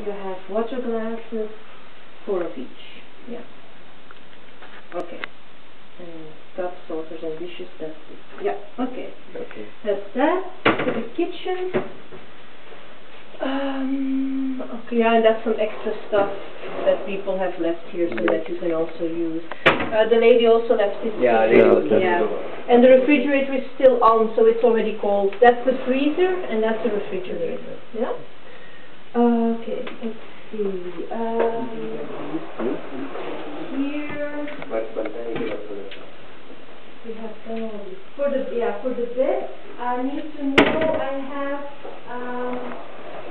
you have water glasses, 4 of each. Yeah. Okay. And cups, saucers, and dishes, that's it. Yeah, okay. Okay. That's that. For the kitchen. Okay, yeah, and that's some extra stuff that people have left here so that you can also use. The lady also left this. Yeah, yeah. And the refrigerator is still on, so it's already cold. That's the freezer, and that's the refrigerator. Yeah? Okay, let's see. Here we have done all this. For the bed, I need to know I have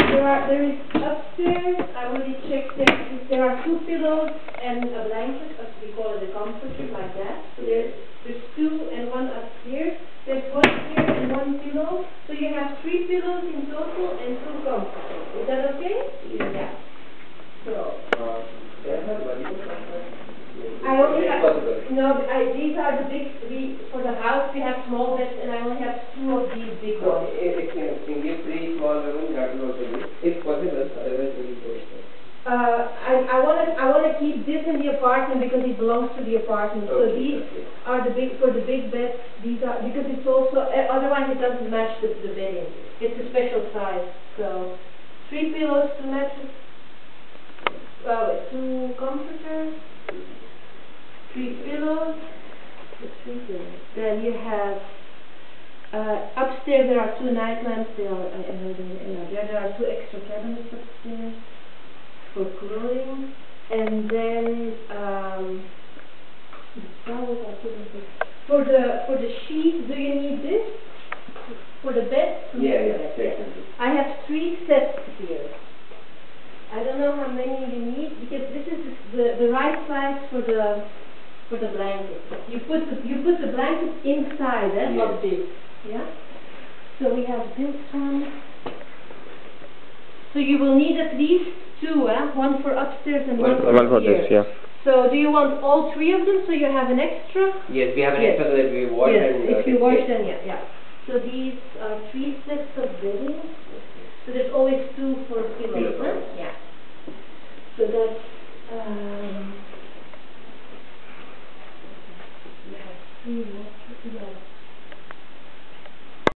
there is upstairs, I already checked there are 2 pillows and a blanket, as we call it, a comforter, like that. So there's 2 and 1 upstairs. There's 1 here and 1 pillow. So you have 3 pillows in total and 2 comforters. Is that okay? Yeah. So I only have these are the big. For the house we have small beds, and I only have 2 of these big ones. If you can give 3 small rooms, that will also do. If possible, otherwise we will go. I wanna keep this in the apartment because it belongs to the apartment. So these are the big for the big beds. These are because it's also otherwise it doesn't match the bedding. It's a special size. So 3 pillows to match. 2 comforters. 3 pillows. Then you have upstairs there are 2 night lamps. There are 2 extra cabinets upstairs for clothing, and then for the sheets. Do you need this for the bed? Yes. I have 3 sets here. I don't know how many you need because this is the right size for the blanket. You put the blanket inside of this. Yeah. So we have this one. So you will need at least 2, one for upstairs and one for this, yeah. So do you want all 3 of them so you have an extra? Yes, we have an extra that we wash. Yes, and if you wash then yeah. So these are 3 sets of bedding. So there's always 2 for pillows, huh? Yeah. So that's